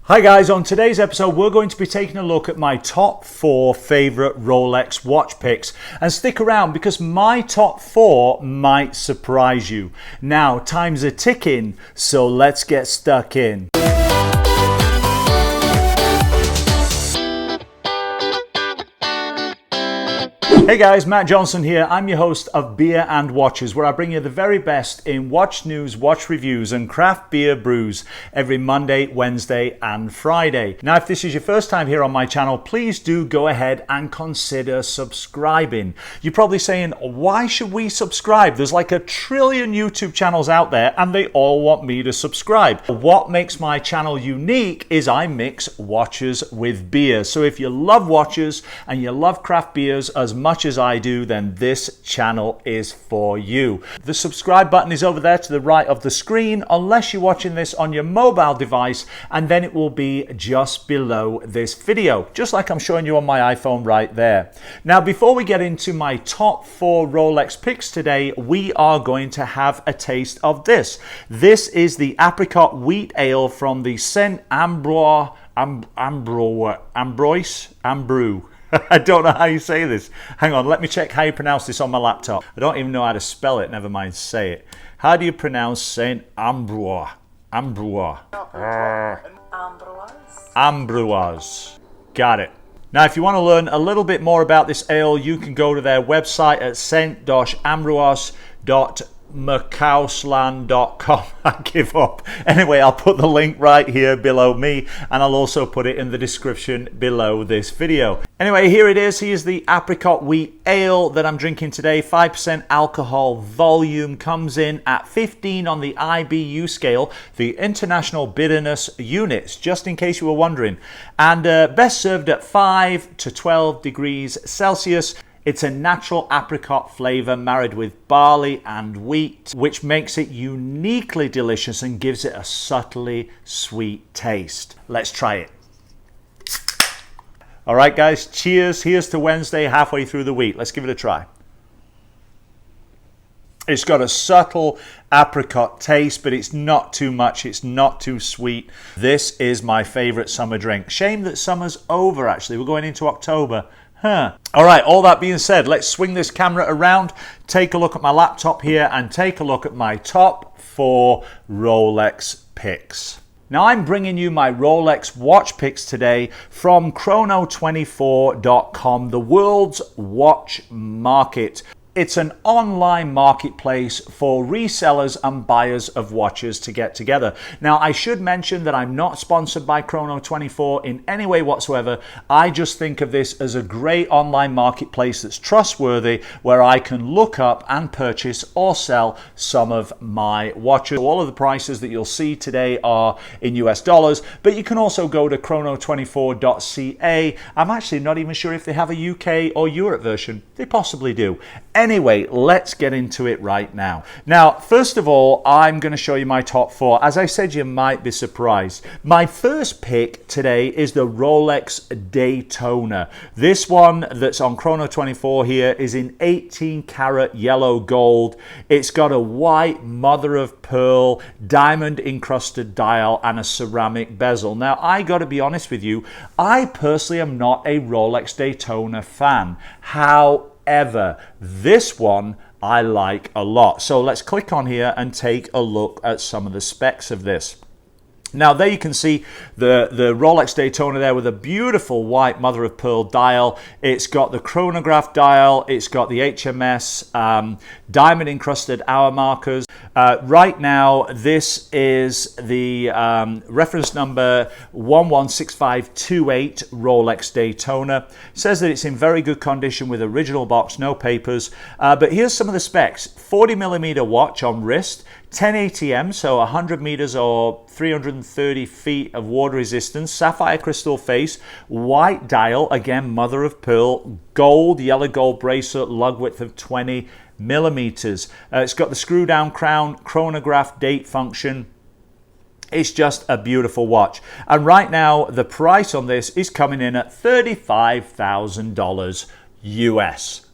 Hi guys, on today's episode we're going to be taking a look at my top 4 favourite Rolex watch picks, and stick around because my top 4 might surprise you. Now time's a ticking, so let's get stuck in. Hey guys, Matt Johnson here. I'm your host of Beer and Watches, where I bring you the very best in watch news, watch reviews and craft beer brews every Monday, Wednesday and Friday. Now, if this is your first time here on my channel, please do go ahead and consider subscribing. You're probably saying, why should we subscribe? There's like 1 trillion YouTube channels out there and they all want me to subscribe. What makes my channel unique is I mix watches with beer. So if you love watches and you love craft beers as much as I do, then this channel is for you. The subscribe button is over there to the right of the screen, unless you're watching this on your mobile device, and then it will be just below this video, just like I'm showing you on my iPhone right there. Now, before we get into my top 4 Rolex picks today, we are going to have a taste of this. This is the Apricot Wheat Ale from the St. Ambroise. I don't know how you say this. Hang on, let me check how you pronounce this on my laptop. I don't even know how to spell it, never mind say it. How do you pronounce St. Ambroise? Ambroise. Ambroise. Got it. Now, if you want to learn a little bit more about this ale, you can go to their website at st-ambroise.macausland.com. I give up. Anyway, I'll put the link right here below me, and I'll also put it in the description below this video. Anyway, here it is. Here's the Apricot Wheat Ale that I'm drinking today. 5% alcohol volume, comes in at 15 on the IBU scale, the International Bitterness Units, just in case you were wondering. And best served at 5 to 12 degrees Celsius. It's a natural apricot flavor married with barley and wheat, which makes it uniquely delicious and gives it a subtly sweet taste. Let's try it. All right, guys, cheers. Here's to Wednesday, halfway through the week. Let's give it a try. It's got a subtle apricot taste, but it's not too much. It's not too sweet. This is my favorite summer drink. Shame that summer's over, actually. We're going into October. All right, all that being said, let's swing this camera around, take a look at my laptop here, and take a look at my top 4 Rolex picks. Now, I'm bringing you my Rolex watch picks today from chrono24.com, the world's watch market. It's an online marketplace for resellers and buyers of watches to get together. Now, I should mention that I'm not sponsored by Chrono24 in any way whatsoever. I just think of this as a great online marketplace that's trustworthy, where I can look up and purchase or sell some of my watches. All of the prices that you'll see today are in US dollars, but you can also go to chrono24.ca. I'm actually not even sure if they have a UK or Europe version. They possibly do. Anyway, let's get into it right now. Now, first of all, I'm going to show you my top 4. As I said, you might be surprised. My first pick today is the Rolex Daytona. This one that's on Chrono24 here is in 18 karat yellow gold. It's got a white mother of pearl diamond encrusted dial and a ceramic bezel. Now, I got to be honest with you, I personally am not a Rolex Daytona fan. However, this one I like a lot. So let's click on here and take a look at some of the specs of this. Now, there you can see the Rolex Daytona there with a beautiful white mother of pearl dial. It's got the chronograph dial. It's got the HMS diamond encrusted hour markers. Right now, this is the reference number 116528 Rolex Daytona. It says that it's in very good condition with original box, no papers. But here's some of the specs. 40mm watch on wrist, 10 ATM, so 100 meters or 330 feet of water resistance, sapphire crystal face, white dial, again, mother of pearl, gold, yellow gold bracelet, lug width of 20 millimeters. It's got the screw down crown, chronograph date function. It's just a beautiful watch. And right now, the price on this is coming in at $35,000 US.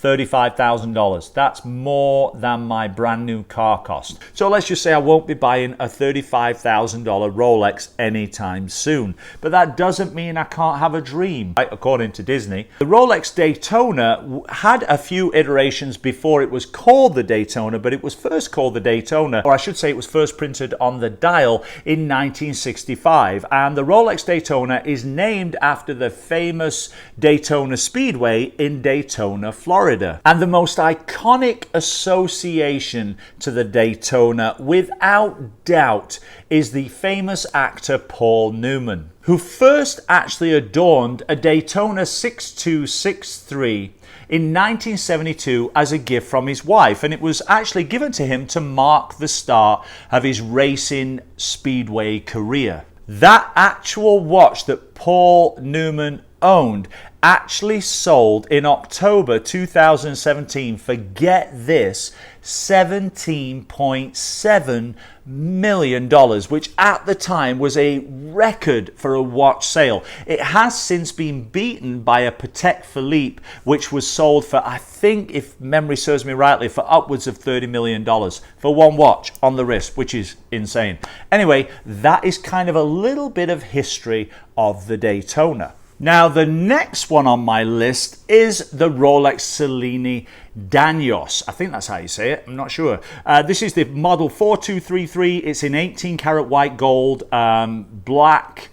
$35,000. That's more than my brand new car cost. So let's just say I won't be buying a $35,000 Rolex anytime soon. But that doesn't mean I can't have a dream. Right? According to Disney, the Rolex Daytona had a few iterations before it was called the Daytona, but it was first called the Daytona, or I should say it was first printed on the dial in 1965. And the Rolex Daytona is named after the famous Daytona Speedway in Daytona, Florida. And the most iconic association to the Daytona, without doubt, is the famous actor Paul Newman, who first actually adorned a Daytona 6263 in 1972 as a gift from his wife, and it was actually given to him to mark the start of his racing speedway career. That actual watch that Paul Newman owned actually sold in October 2017 for, get this, $17.7 million, which at the time was a record for a watch sale. It has since been beaten by a Patek Philippe, which was sold for, I think, if memory serves me rightly, for upwards of $30 million for one watch on the wrist, which is insane. Anyway, that is kind of a little bit of history of the Daytona. Now, the next one on my list is the Rolex Selena Danios. I think that's how you say it. I'm not sure. This is the model 4233. It's in 18 karat white gold, black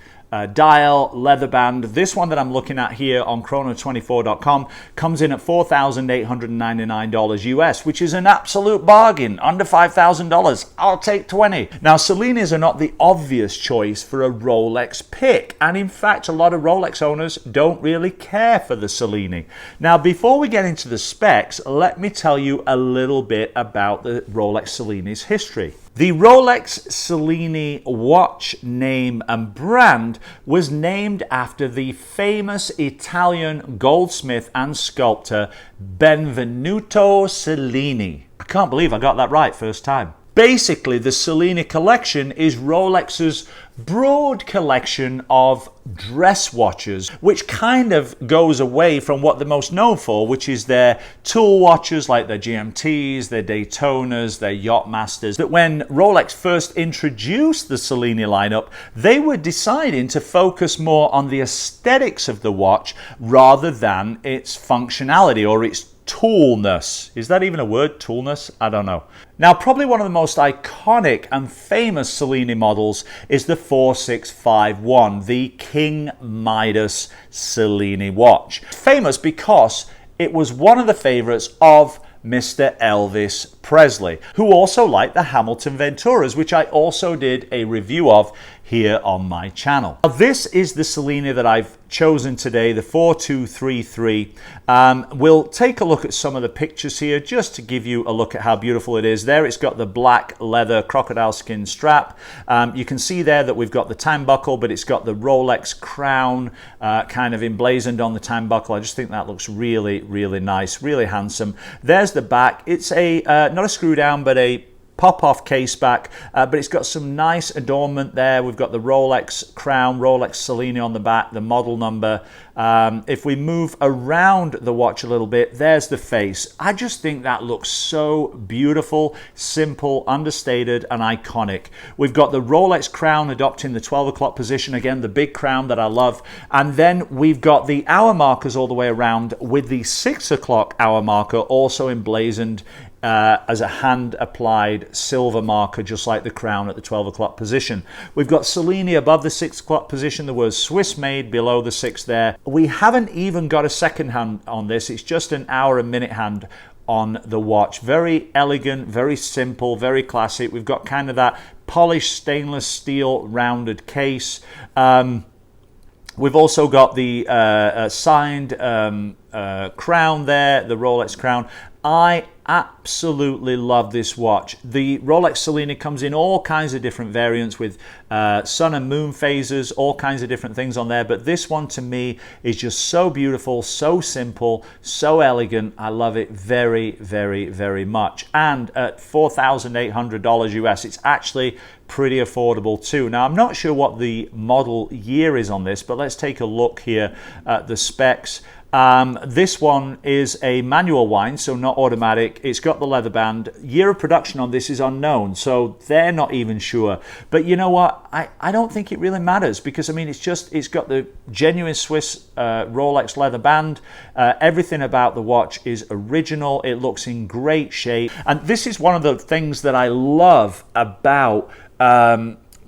dial, leather band. This one that I'm looking at here on chrono24.com comes in at $4,899 US, which is an absolute bargain, under $5,000. I'll take 20. Now, Selenas are not the obvious choice for a Rolex pick, and in fact, a lot of Rolex owners don't really care for the Selena. Now, before we get into the specs, let me tell you a little bit about the Rolex Selena's history. The Rolex Selena watch name and brand was named after the famous Italian goldsmith and sculptor Benvenuto Cellini. I can't believe I got that right first time. Basically, the Selena collection is Rolex's broad collection of dress watches, which kind of goes away from what they're most known for, which is their tool watches like their GMTs, their Daytonas, their Yacht Masters. That when Rolex first introduced the Selena lineup, they were deciding to focus more on the aesthetics of the watch rather than its functionality or its toolness. Is that even a word? Toolness? I don't know. Now, probably one of the most iconic and famous Selena models is the 4651, the King Midas Selena watch. Famous because it was one of the favorites of Mr. Elvis Presley, who also liked the Hamilton Venturas, which I also did a review of here on my channel. Now, this is the Selena that I've chosen today, the 4233. We'll take a look at some of the pictures here just to give you a look at how beautiful it is. There it's got the black leather crocodile skin strap. You can see there that we've got the time buckle, but it's got the Rolex crown kind of emblazoned on the time buckle. I just think that looks really, really nice, really handsome. There's the back. It's a not a screw down, but a pop-off case back, but it's got some nice adornment there. We've got the Rolex crown, Rolex Selena on the back, the model number. If we move around the watch a little bit, there's the face. I just think that looks so beautiful, simple, understated, and iconic. We've got the Rolex crown adopting the 12 o'clock position, again, the big crown that I love. And then we've got the hour markers all the way around with the 6 o'clock hour marker also emblazoned as a hand-applied silver marker, just like the crown at the 12 o'clock position. We've got Selena above the 6 o'clock position. The word Swiss made below the 6 there. We haven't even got a second hand on this. It's just an hour and minute hand on the watch. Very elegant, very simple, very classic. We've got kind of that polished stainless steel rounded case. We've also got the signed crown there, the Rolex crown. I absolutely love this watch. The Rolex Selena comes in all kinds of different variants with sun and moon phases, all kinds of different things on there. But this one to me is just so beautiful, so simple, so elegant. I love it very, very, very much. And at $4,800 US, it's actually pretty affordable too. Now, I'm not sure what the model year is on this, but let's take a look here at the specs. This one is a manual wind, so not automatic. It's got the leather band. Year of production on this is unknown, so they're not even sure. But you know what? I don't think it really matters, because I mean, it's got the genuine Swiss Rolex leather band. Everything about the watch is original. It looks in great shape, and this is one of the things that I love about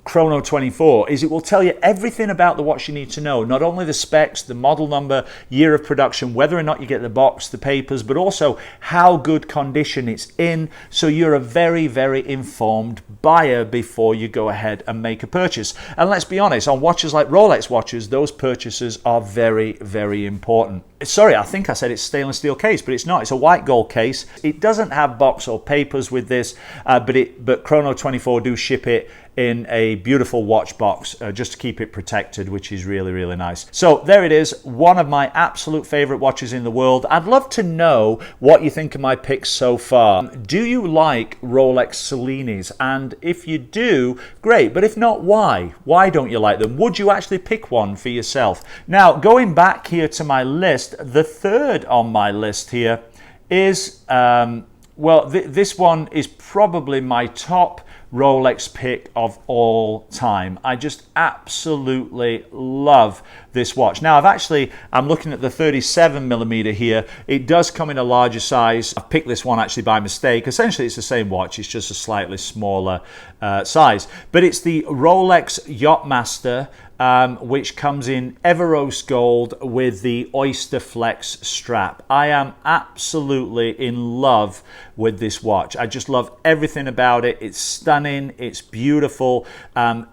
Chrono 24 is it will tell you everything about the watch you need to know. Not only the specs, the model number, year of production, whether or not you get the box, the papers, but also how good condition it's in. So you're a very, very informed buyer before you go ahead and make a purchase. And let's be honest, on watches like Rolex watches, those purchases are very, very important. Sorry, I think I said it's stainless steel case, but it's not. It's a white gold case. It doesn't have box or papers with this, but Chrono 24 do ship it in a beautiful watch box just to keep it protected, which is really, really nice. So there it is, one of my absolute favorite watches in the world. I'd love to know what you think of my picks so far. Do you like Rolex Cellinis? And if you do, great, but if not, why? Why don't you like them? Would you actually pick one for yourself? Now, going back here to my list, the third on my list here is, this one is probably my top Rolex pick of all time. I just absolutely love this watch. Now I'm looking at the 37mm here. It does come in a larger size. I've picked this one actually by mistake. Essentially it's the same watch, it's just a slightly smaller size. But it's the Rolex Yachtmaster, which comes in Everose Gold with the Oyster Flex strap. I am absolutely in love with this watch. I just love everything about it. It's stunning, it's beautiful.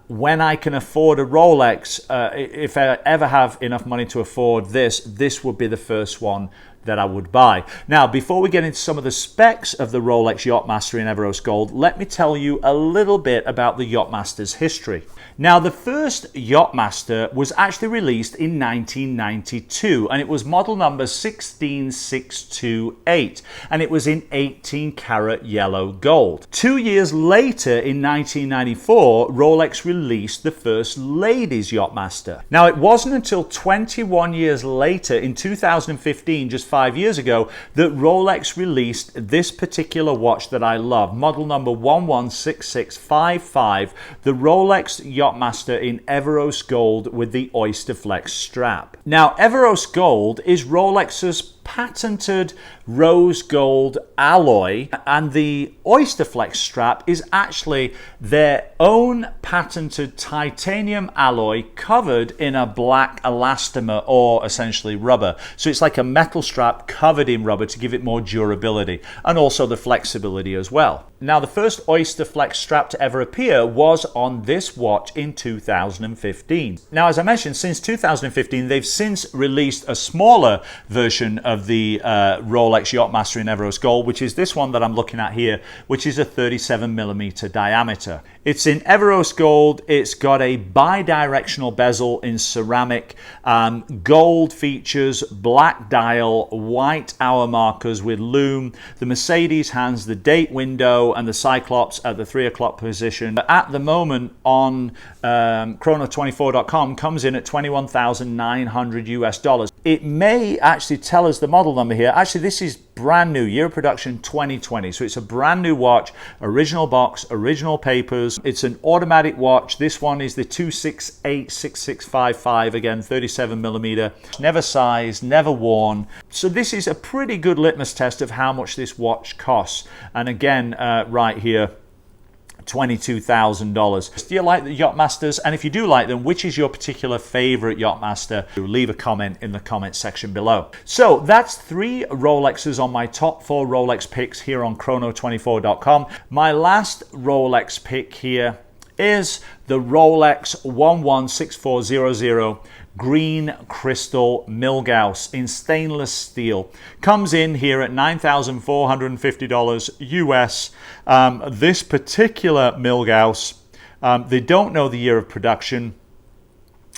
When I can afford a Rolex, if I ever have enough money to afford this would be the first one that I would buy. Now, before we get into some of the specs of the Rolex Yachtmaster in Everose Gold, let me tell you a little bit about the Yachtmaster's history. Now, the first Yachtmaster was actually released in 1992, and it was model number 16628, and it was in 18 karat yellow gold. 2 years later, in 1994, Rolex released the first ladies Yachtmaster. Now, it wasn't until 21 years later, in 2015, just 5 years ago, that Rolex released this particular watch that I love, model number 116655, the Rolex Yachtmaster in Everose Gold with the Oyster Flex strap. Now, Everose Gold is Rolex's patented rose gold alloy, and the Oyster Flex strap is actually their own patented titanium alloy covered in a black elastomer, or essentially rubber. So it's like a metal strap covered in rubber to give it more durability and also the flexibility as well. Now, the first Oyster Flex strap to ever appear was on this watch in 2015. Now, as I mentioned, since 2015, they've since released a smaller version of the Rolex Yachtmaster in Everose Gold, which is this one that I'm looking at here, which is a 37mm diameter. It's in Everose Gold. It's got a bi-directional bezel in ceramic, gold features, black dial, white hour markers with lume, the Mercedes hands, the date window, and the Cyclops at the 3 o'clock position. At the moment on chrono24.com comes in at $21,900 US. It may actually tell us the model number here. Actually, this is brand new, year of production 2020. So it's a brand new watch, original box, original papers. It's an automatic watch. This one is the 2686655, again 37mm, never sized, never worn. So this is a pretty good litmus test of how much this watch costs. And again, right here, $22,000. Do you like the Yachtmasters? And if you do like them, which is your particular favorite Yachtmaster? Leave a comment in the comment section below. So that's 3 Rolexes on my top 4 Rolex picks here on chrono24.com. My last Rolex pick here is the Rolex 116400 green crystal Milgauss in stainless steel. Comes in here at $9,450 US. This particular Milgauss, they don't know the year of production.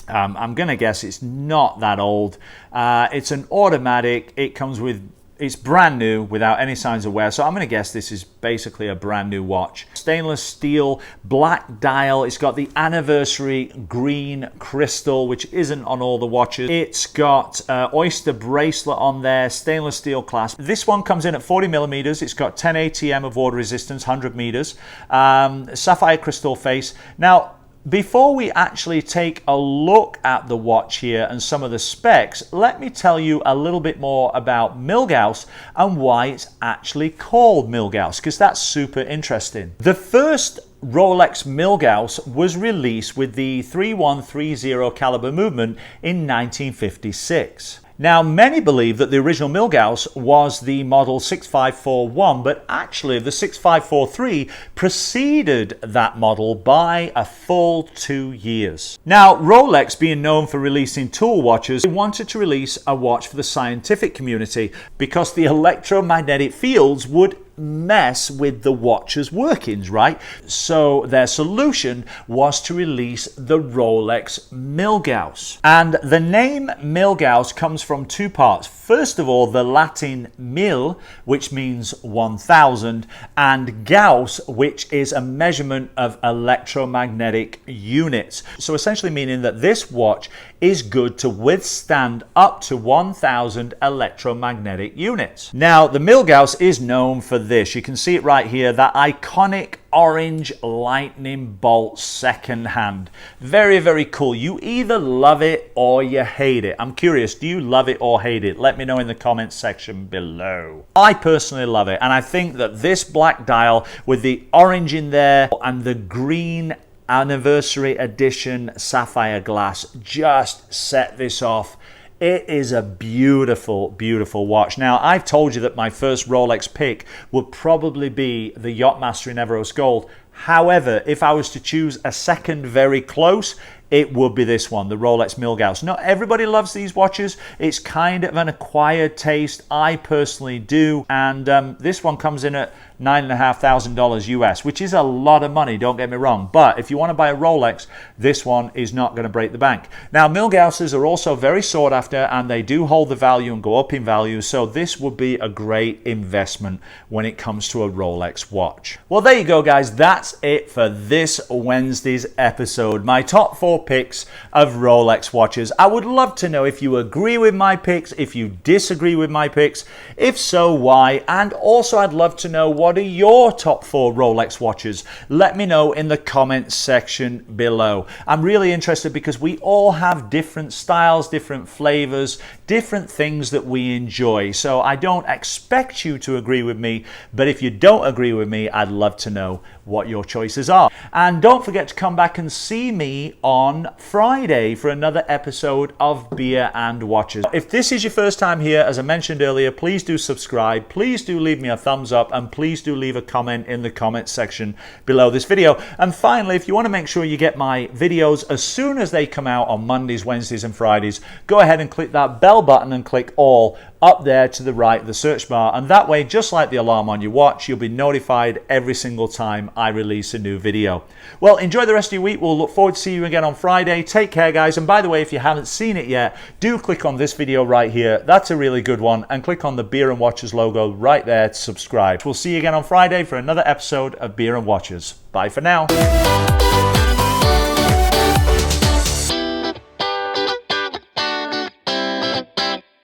I'm going to guess it's not that old. It's an automatic. It comes with It's brand new without any signs of wear, so I'm going to guess this is basically a brand new watch. Stainless steel, black dial. It's got the anniversary green crystal, which isn't on all the watches. It's got oyster bracelet on there, stainless steel clasp. This one comes in at 40 millimeters. It's got 10 ATM of water resistance, 100 meters, sapphire crystal face. Now, before we actually take a look at the watch here and some of the specs, let me tell you a little bit more about Milgauss and why it's actually called Milgauss, because that's super interesting. The first Rolex Milgauss was released with the 3130 caliber movement in 1956. Now, many believe that the original Milgauss was the model 6541, but actually the 6543 preceded that model by a full 2 years. Now, Rolex, being known for releasing tool watches, wanted to release a watch for the scientific community because the electromagnetic fields would mess with the watch's workings, right? So their solution was to release the Rolex Milgauss. And the name Milgauss comes from two parts. First of all, the Latin mil, which means 1000, and Gauss, which is a measurement of electromagnetic units. So essentially meaning that this watch is good to withstand up to 1000 electromagnetic units. Now, the Milgauss is known for this. You can see it right here, that iconic orange lightning bolt second hand. Very, very cool. You either love it or you hate it. I'm curious, do you love it or hate it? Let me know in the comments section below. I personally love it, and I think that this black dial with the orange in there and the green anniversary edition sapphire glass just set this off. It is a beautiful, beautiful watch. Now, I've told you that my first Rolex pick would probably be the Yacht Master in Everose Gold. However, if I was to choose a second very close, it would be this one, the Rolex Milgauss. Not everybody loves these watches. It's kind of an acquired taste. I personally do. And this one comes in at $9,500 US, which is a lot of money, don't get me wrong. But if you want to buy a Rolex, this one is not going to break the bank. Now, Milgausses are also very sought after, and they do hold the value and go up in value. So this would be a great investment when it comes to a Rolex watch. Well, there you go, guys. That's it for this Wednesday's episode. My top 4 picks of Rolex watches. I would love to know if you agree with my picks, if you disagree with my picks, if so, why, and also I'd love to know what are your top 4 Rolex watches. Let me know in the comments section below. I'm really interested because we all have different styles, different flavors, different things that we enjoy. So I don't expect you to agree with me, but if you don't agree with me, I'd love to know what your choices are. And don't forget to come back and see me on Friday for another episode of Beer and Watches. If this is your first time here, as I mentioned earlier, please do subscribe, please do leave me a thumbs up, and please do leave a comment in the comment section below this video. And finally, if you want to make sure you get my videos as soon as they come out on Mondays, Wednesdays and Fridays, go ahead and click that bell button and click all up there to the right of the search bar, and that way, just like the alarm on your watch, you'll be notified every single time I release a new video. Well, enjoy the rest of your week. We'll look forward to seeing you again on Friday. Take care, guys. And by the way, if you haven't seen it yet, do click on this video right here. That's a really good one. And click on the Beer and Watches logo right there to subscribe. We'll see you again on Friday for another episode of Beer and Watches. Bye for now.